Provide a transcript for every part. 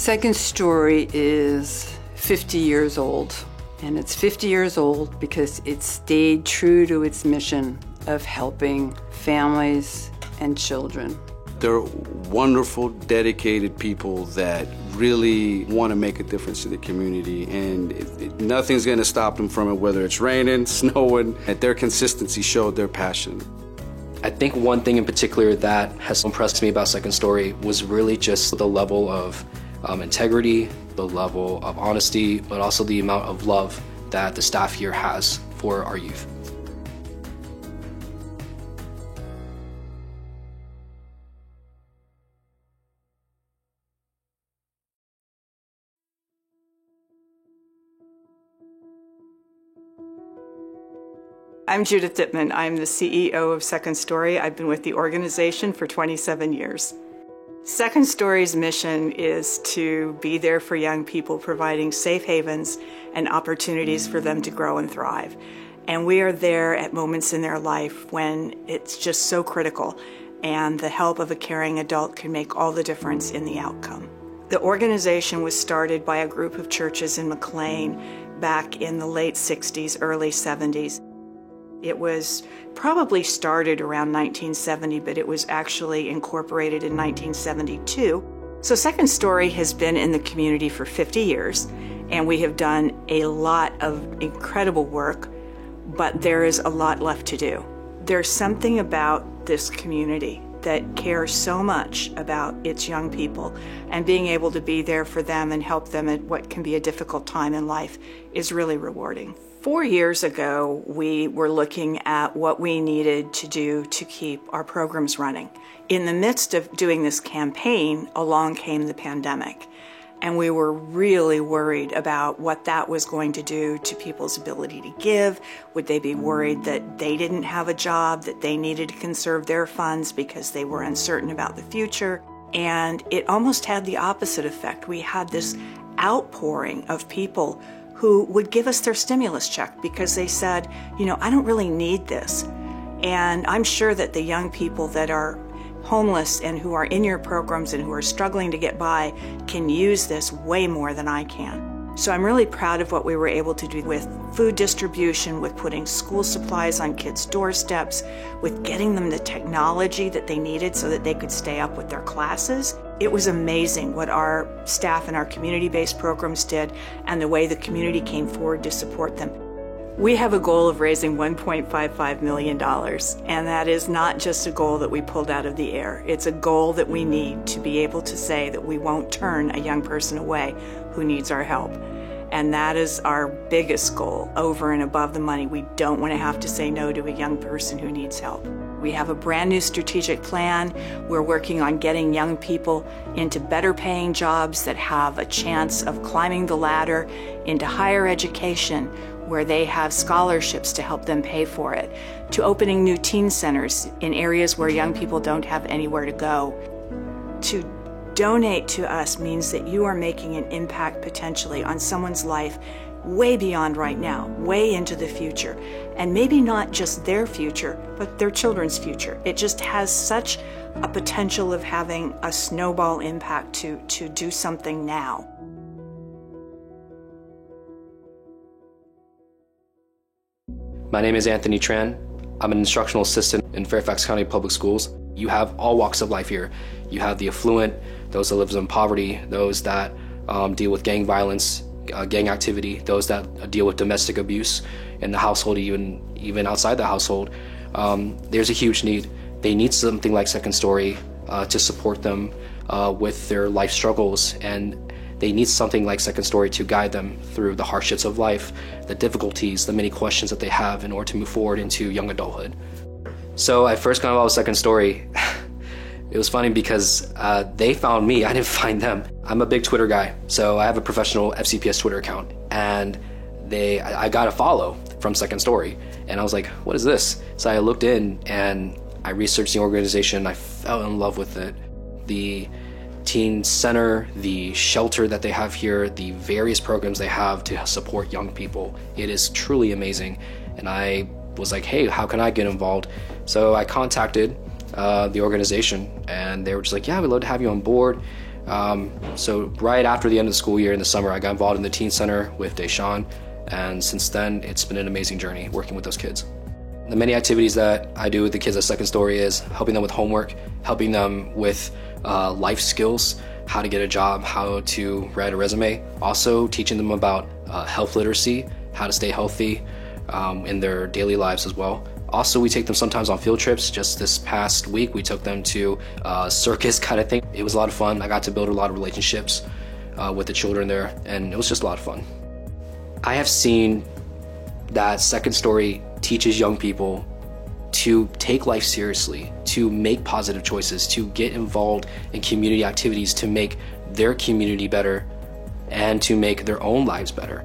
Second Story is 50 years old, and it's 50 years old because it stayed true to its mission of helping families and children. They're wonderful, dedicated people that really want to make a difference to the community, and nothing's going to stop them from it, whether it's raining, snowing. Their consistency showed their passion. I think one thing in particular that has impressed me about Second Story was really just the level of integrity, the level of honesty, but also the amount of love that the staff here has for our youth. I'm Judith Dittman. I'm the CEO of Second Story. I've been with the organization for 27 years. Second Story's mission is to be there for young people, providing safe havens and opportunities for them to grow and thrive. And we are there at moments in their life when it's just so critical, and the help of a caring adult can make all the difference in the outcome. The organization was started by a group of churches in McLean back in the late 60s, early 70s. It was probably started around 1970, but it was actually incorporated in 1972. So Second Story has been in the community for 50 years, and we have done a lot of incredible work, but there is a lot left to do. There's something about this community that cares so much about its young people, and being able to be there for them and help them at what can be a difficult time in life is really rewarding. 4 years ago, we were looking at what we needed to do to keep our programs running. In the midst of doing this campaign, along came the pandemic, and we were really worried about what that was going to do to people's ability to give. Would they be worried that they didn't have a job, that they needed to conserve their funds because they were uncertain about the future? And it almost had the opposite effect. We had this outpouring of people who would give us their stimulus check because they said, you know, I don't really need this. And I'm sure that the young people that are homeless and who are in your programs and who are struggling to get by can use this way more than I can. So I'm really proud of what we were able to do with food distribution, with putting school supplies on kids' doorsteps, with getting them the technology that they needed so that they could stay up with their classes. It was amazing what our staff and our community-based programs did and the way the community came forward to support them. We have a goal of raising $1.55 million, and that is not just a goal that we pulled out of the air. It's a goal that we need to be able to say that we won't turn a young person away who needs our help. And that is our biggest goal, over and above the money. We don't want to have to say no to a young person who needs help. We have a brand new strategic plan. We're working on getting young people into better paying jobs that have a chance of climbing the ladder into higher education, where they have scholarships to help them pay for it, to opening new teen centers in areas where young people don't have anywhere to go. To donate to us means that you are making an impact potentially on someone's life way beyond right now, way into the future. And maybe not just their future, but their children's future. It just has such a potential of having a snowball impact to do something now. My name is Anthony Tran. I'm an instructional assistant in Fairfax County Public Schools. You have all walks of life here. You have the affluent, those that live in poverty, those that deal with gang violence, gang activity, those that deal with domestic abuse in the household, even outside the household. There's a huge need. They need something like Second Story to support them with their life struggles, and they need something like Second Story to guide them through the hardships of life, the difficulties, the many questions that they have in order to move forward into young adulthood. So I first got involved with Second Story. It was funny because they found me, I didn't find them. I'm a big Twitter guy, so I have a professional FCPS Twitter account, and I got a follow from Second Story, and I was like, what is this? So I looked in and I researched the organization. I fell in love with it. The teen center, the shelter that they have here, the various programs they have to support young people. It is truly amazing. And I was like, hey, how can I get involved? So I contacted the organization, and they were just like, yeah, we'd love to have you on board. So right after the end of the school year in the summer, I got involved in the Teen Center with Deshawn, and since then, it's been an amazing journey working with those kids. The many activities that I do with the kids at Second Story is helping them with homework, helping them with life skills, how to get a job, how to write a resume, also teaching them about health literacy, how to stay healthy in their daily lives as well. Also, we take them sometimes on field trips. Just this past week, we took them to a circus kind of thing. It was a lot of fun. I got to build a lot of relationships with the children there, and it was just a lot of fun. I have seen that Second Story teaches young people to take life seriously, to make positive choices, to get involved in community activities to make their community better and to make their own lives better.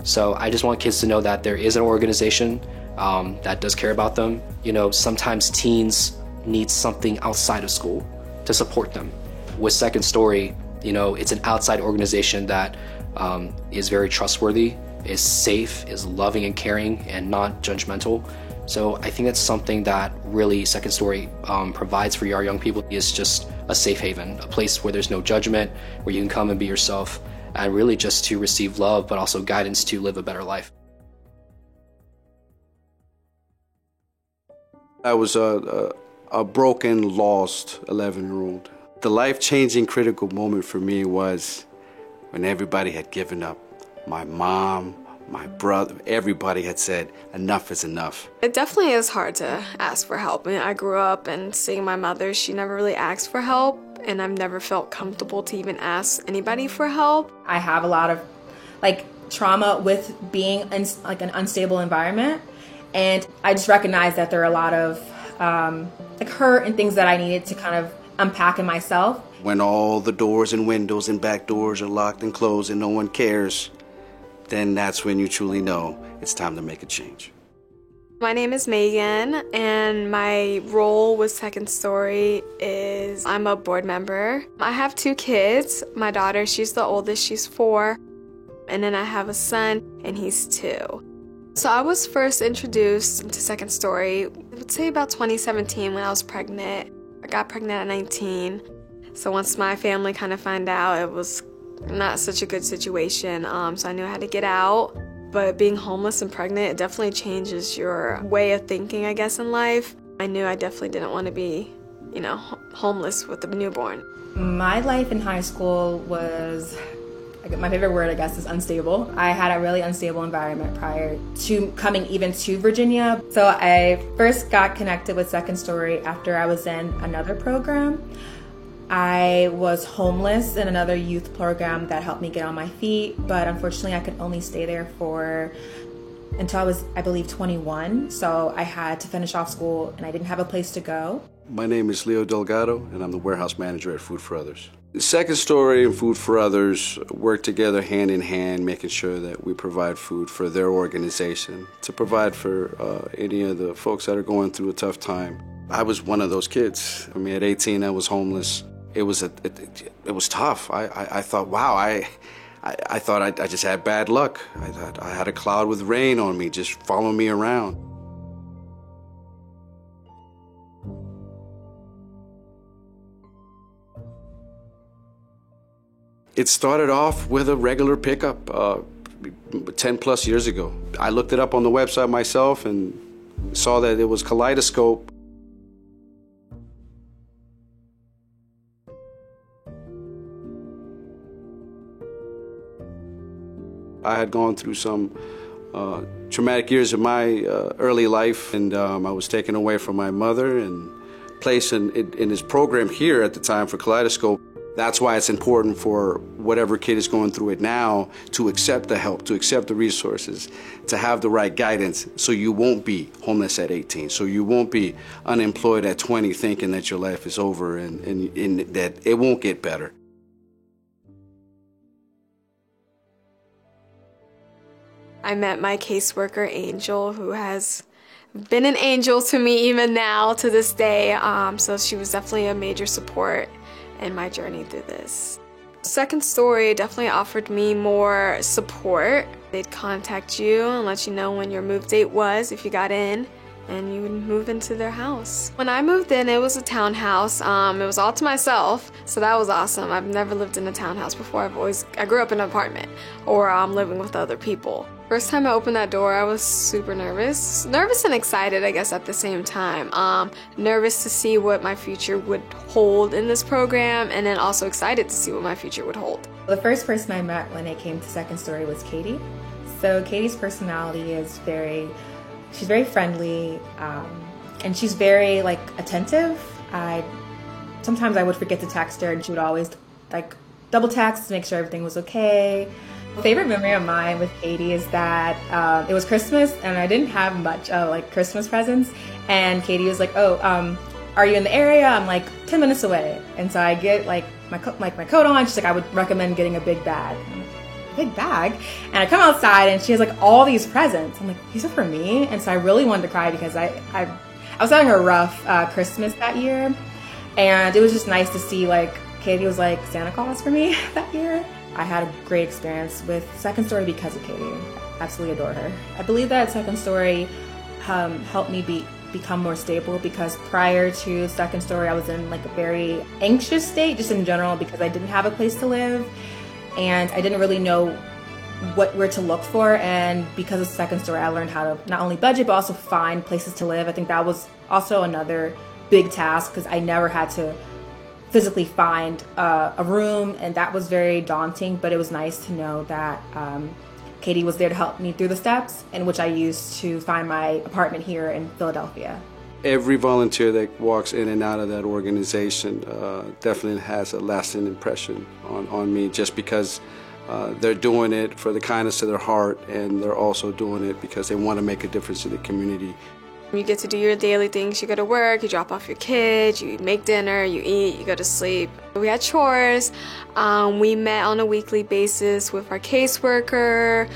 So I just want kids to know that there is an organization that does care about them. You know, sometimes teens need something outside of school to support them. With Second Story, you know, it's an outside organization that is very trustworthy, is safe, is loving and caring, and not judgmental. So I think that's something that really Second Story provides for our young people, is just a safe haven, a place where there's no judgment, where you can come and be yourself, and really just to receive love, but also guidance to live a better life. I was a broken, lost 11-year-old. The life-changing critical moment for me was when everybody had given up. My mom, my brother, everybody had said, enough is enough. It definitely is hard to ask for help. I mean, I grew up and seeing my mother, she never really asked for help, and I've never felt comfortable to even ask anybody for help. I have a lot of trauma with being in an unstable environment, and I just recognized that there are a lot of hurt and things that I needed to kind of unpack in myself. When all the doors and windows and back doors are locked and closed and no one cares, then that's when you truly know it's time to make a change. My name is Megan, and my role with Second Story is I'm a board member. I have 2 kids. My daughter, she's the oldest, she's 4. And then I have a son, and he's 2. So I was first introduced to Second Story, I would say about 2017 when I was pregnant. I got pregnant at 19. So once my family kind of found out, it was not such a good situation, so I knew I had to get out. But being homeless and pregnant, it definitely changes your way of thinking, I guess, in life. I knew I definitely didn't want to be, homeless with a newborn. My life in high school was, my favorite word, I guess, is unstable. I had a really unstable environment prior to coming even to Virginia. So I first got connected with Second Story after I was in another program. I was homeless in another youth program that helped me get on my feet, but unfortunately I could only stay there until I was, I believe, 21. So I had to finish off school and I didn't have a place to go. My name is Leo Delgado and I'm the warehouse manager at Food for Others. Second Story and Food for Others work together hand in hand, making sure that we provide food for their organization, to provide for any of the folks that are going through a tough time. I was one of those kids. I mean, at 18 I was homeless. It was tough. I thought, wow, I thought I just had bad luck. I thought I had a cloud with rain on me, just following me around. It started off with a regular pickup 10 plus years ago. I looked it up on the website myself and saw that it was Kaleidoscope. I had gone through some traumatic years of my early life, and I was taken away from my mother and placed in this program here at the time for Kaleidoscope. That's why it's important for whatever kid is going through it now to accept the help, to accept the resources, to have the right guidance so you won't be homeless at 18, so you won't be unemployed at 20 thinking that your life is over and that it won't get better. I met my caseworker, Angel, who has been an angel to me even now to this day. So she was definitely a major support in my journey through this. Second Story definitely offered me more support. They'd contact you and let you know when your move date was if you got in, and you would move into their house. When I moved in, it was a townhouse. It was all to myself, so that was awesome. I've never lived in a townhouse before. I grew up in an apartment, or living with other people. First time I opened that door, I was super nervous. Nervous and excited, I guess, at the same time. Nervous to see what my future would hold in this program, and then also excited to see what my future would hold. The first person I met when I came to Second Story was Katie. So Katie's personality is she's very friendly, and she's very attentive. Sometimes I would forget to text her, and she would always double text to make sure everything was okay. A favorite memory of mine with Katie is that it was Christmas, and I didn't have much Christmas presents, and Katie was like, "Oh, are you in the area?" I'm like, 10 minutes away, and so I get my coat on. She's like, "I would recommend getting a big bag." Big bag, and I come outside and she has all these presents. I'm like, these are for me. And so I really wanted to cry because I was having a rough Christmas that year, and it was just nice to see Katie was like Santa Claus for me that year. I had a great experience with Second Story because of Katie. I absolutely adore her. I believe that Second Story helped me become more stable, because prior to Second Story I was in a very anxious state just in general, because I didn't have a place to live. And I didn't really know where to look for, and because of Second Story, I learned how to not only budget, but also find places to live. I think that was also another big task, because I never had to physically find a room, and that was very daunting, but it was nice to know that Katie was there to help me through the steps, and which I used to find my apartment here in Philadelphia. Every volunteer that walks in and out of that organization definitely has a lasting impression on me, just because they're doing it for the kindness of their heart, and they're also doing it because they want to make a difference in the community. You get to do your daily things. You go to work, you drop off your kids, you make dinner, you eat, you go to sleep. We had chores. We met on a weekly basis with our caseworker.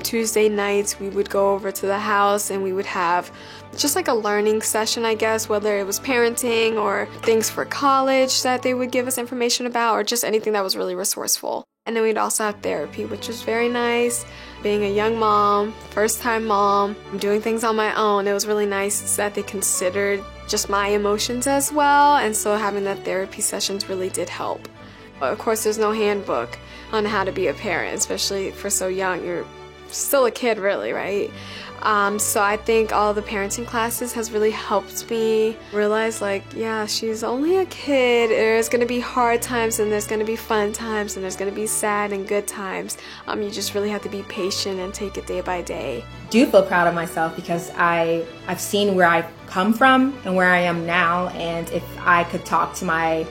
Tuesday nights we would go over to the house and we would have just a learning session, I guess, whether it was parenting or things for college that they would give us information about, or just anything that was really resourceful. And then we'd also have therapy, which was very nice. Being a young mom, first-time mom, doing things on my own, it was really nice that they considered just my emotions as well, and so having that therapy sessions really did help. But of course, there's no handbook on how to be a parent, especially for so young. You're still a kid, really, right? So I think all the parenting classes has really helped me realize, yeah, she's only a kid. There's going to be hard times, and there's going to be fun times, and there's going to be sad and good times. You just really have to be patient and take it day by day. I do feel proud of myself, because I've seen where I've come from and where I am now, and if I could talk to my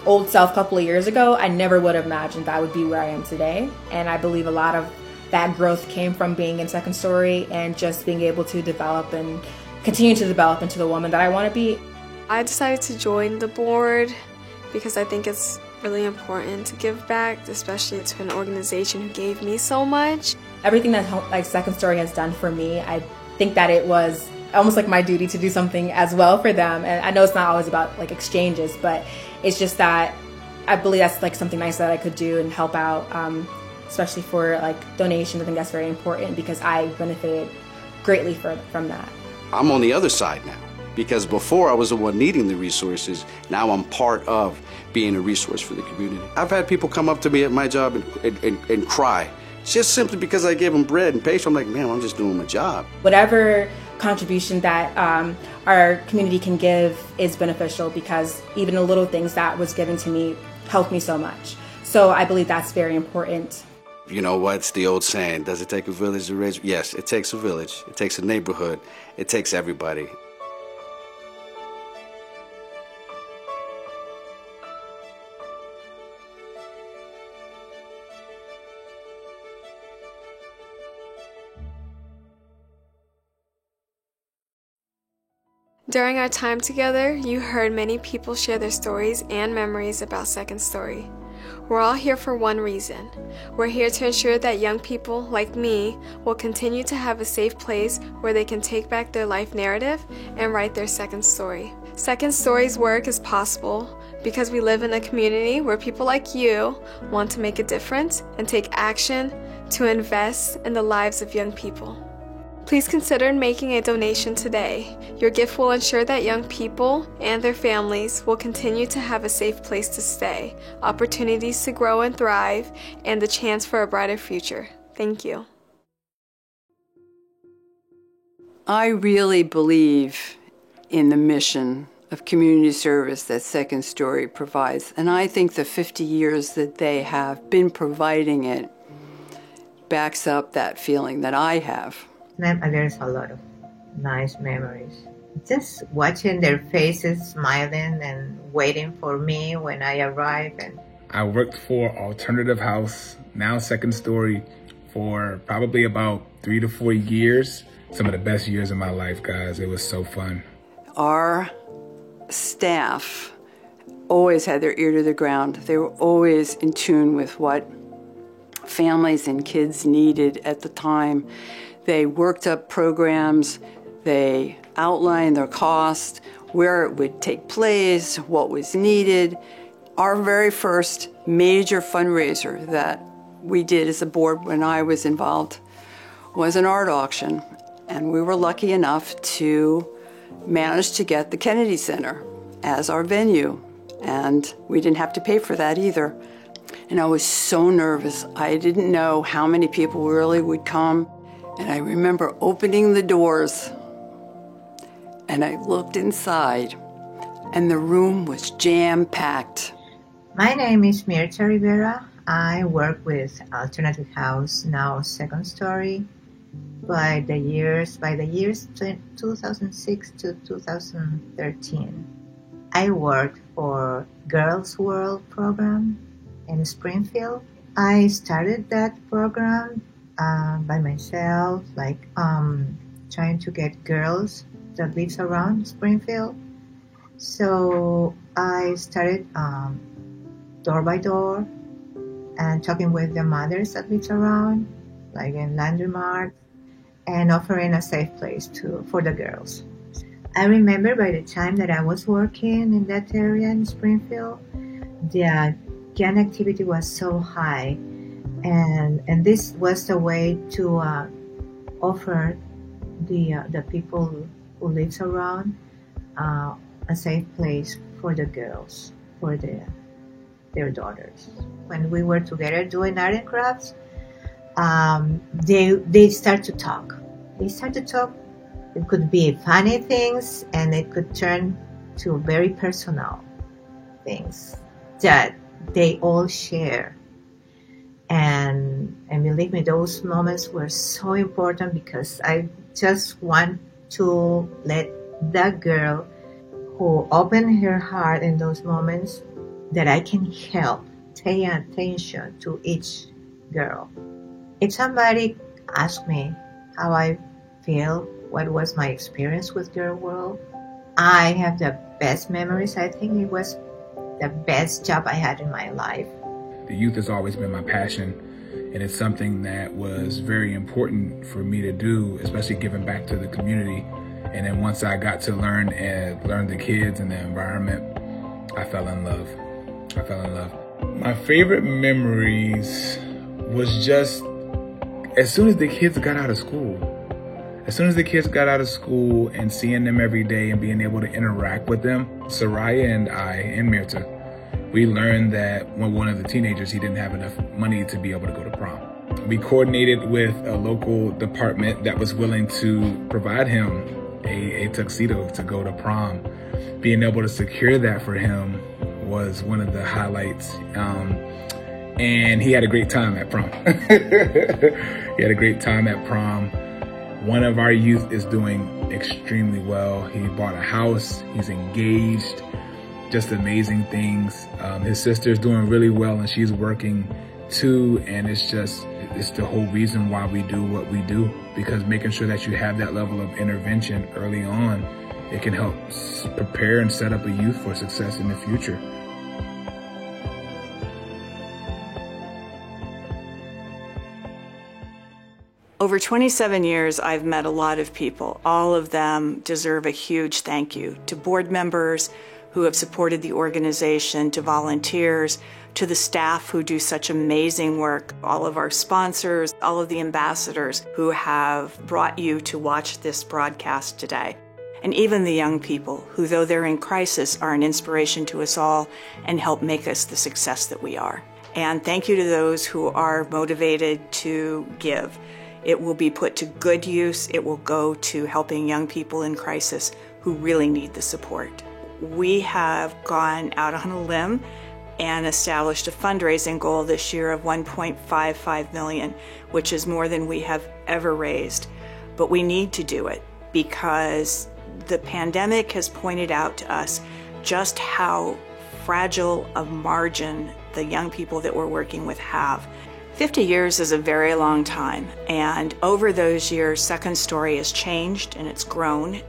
old self a couple of years ago, I never would have imagined that I would be where I am today. And I believe a lot of that growth came from being in Second Story and just being able to develop and continue to develop into the woman that I want to be. I decided to join the board because I think it's really important to give back, especially to an organization who gave me so much. Everything that Second Story has done for me, I think that it was almost my duty to do something as well for them. And I know it's not always about exchanges, but it's just that I believe that's something nice that I could do and help out, especially for donations. I think that's very important, because I benefited greatly from that. I'm on the other side now, because before I was the one needing the resources. Now I'm part of being a resource for the community. I've had people come up to me at my job and cry, just simply because I gave them bread and pastry. I'm like, man, I'm just doing my job. Whatever contribution that our community can give is beneficial, because even the little things that was given to me helped me so much. So I believe that's very important. You know what's the old saying? Does it take a village to raise? Yes, it takes a village. It takes a neighborhood. It takes everybody. During our time together, you heard many people share their stories and memories about Second Story. We're all here for one reason. We're here to ensure that young people, like me, will continue to have a safe place where they can take back their life narrative and write their second story. Second Story's work is possible because we live in a community where people like you want to make a difference and take action to invest in the lives of young people. Please consider making a donation today. Your gift will ensure that young people and their families will continue to have a safe place to stay, opportunities to grow and thrive, and the chance for a brighter future. Thank you. I really believe in the mission of community service that Second Story provides, and I think the 50 years that they have been providing it backs up that feeling that I have. There's a lot of nice memories. Just watching their faces smiling and waiting for me when I arrive. And I worked for Alternative House, now Second Story, for probably about 3 to 4 years. Some of the best years of my life, guys. It was so fun. Our staff always had their ear to the ground. They were always in tune with what families and kids needed at the time. They worked up programs, they outlined their cost, where it would take place, what was needed. Our very first major fundraiser that we did as a board when I was involved was an art auction, and we were lucky enough to manage to get the Kennedy Center as our venue, and we didn't have to pay for that either. And I was so nervous. I didn't know how many people really would come. And I remember opening the doors, and I looked inside, and the room was jam-packed. My name is Mirta Rivera. I work with Alternative House, now Second Story, by the years 2006 to 2013. I worked for Girls World program in Springfield. I started that program by myself, trying to get girls that lives around Springfield. So I started door by door and talking with the mothers that lives around, like in landmarks, and offering a safe place for the girls. I remember by the time that I was working in that area in Springfield, the gang activity was so high. And this was the way to offer the people who lives around a safe place for the girls, for their daughters. When we were together doing art and crafts, they start to talk. They start to talk. It could be funny things, and it could turn to very personal things that they all share. And believe me, those moments were so important because I just want to let that girl who opened her heart in those moments, that I can help pay attention to each girl. If somebody asks me how I feel, what was my experience with Girl World, I have the best memories. I think it was the best job I had in my life. The youth has always been my passion, and it's something that was very important for me to do, especially giving back to the community. And then once I got to learn the kids and the environment, I fell in love. My favorite memories was just as soon as the kids got out of school. As soon as the kids got out of school and seeing them every day and being able to interact with them, Soraya and I and Mirta, we learned that when one of the teenagers, he didn't have enough money to be able to go to prom. We coordinated with a local department that was willing to provide him a tuxedo to go to prom. Being able to secure that for him was one of the highlights. And he had a great time at prom. One of our youth is doing extremely well. He bought a house, he's engaged, just amazing things. His sister's doing really well and she's working too. And it's the whole reason why we do what we do, because making sure that you have that level of intervention early on, it can help prepare and set up a youth for success in the future. Over 27 years, I've met a lot of people. All of them deserve a huge thank you to board members who have supported the organization, to volunteers, to the staff who do such amazing work, all of our sponsors, all of the ambassadors who have brought you to watch this broadcast today, and even the young people who, though they're in crisis, are an inspiration to us all and help make us the success that we are. And thank you to those who are motivated to give. It will be put to good use. It will go to helping young people in crisis who really need the support. We have gone out on a limb and established a fundraising goal this year of $1.55 million, which is more than we have ever raised. But we need to do it because the pandemic has pointed out to us just how fragile a margin the young people that we're working with have. 50 years is a very long time, and over those years, Second Story has changed and it's grown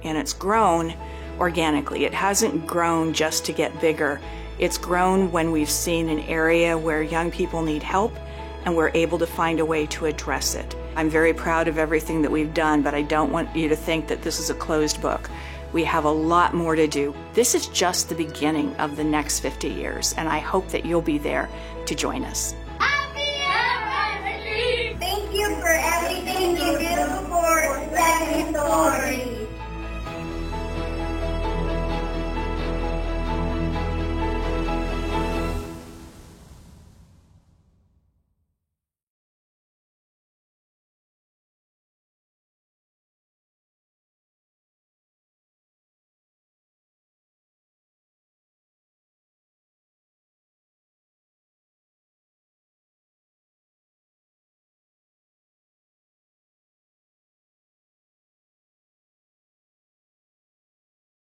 organically. It hasn't grown just to get bigger. It's grown when we've seen an area where young people need help and we're able to find a way to address it. I'm very proud of everything that we've done, but I don't want you to think that this is a closed book. We have a lot more to do. This is just the beginning of the next 50 years, and I hope that you'll be there to join us.